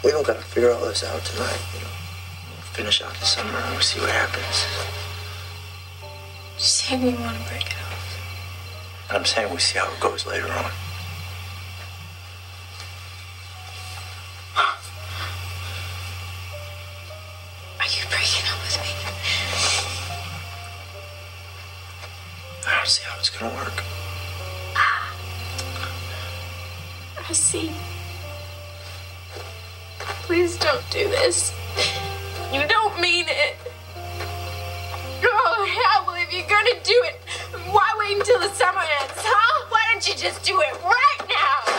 We don't gotta figure all this out tonight, you know. We'll finish out the summer and we'll see what happens. Just say we want to break it off. I'm saying we see how it goes later on. Are you breaking up with me? I don't see how it's gonna work. I see. Please don't do this. You don't mean it. Oh, hell, well, if you're gonna do it, why wait until the summer ends, huh? Why don't you just do it right now?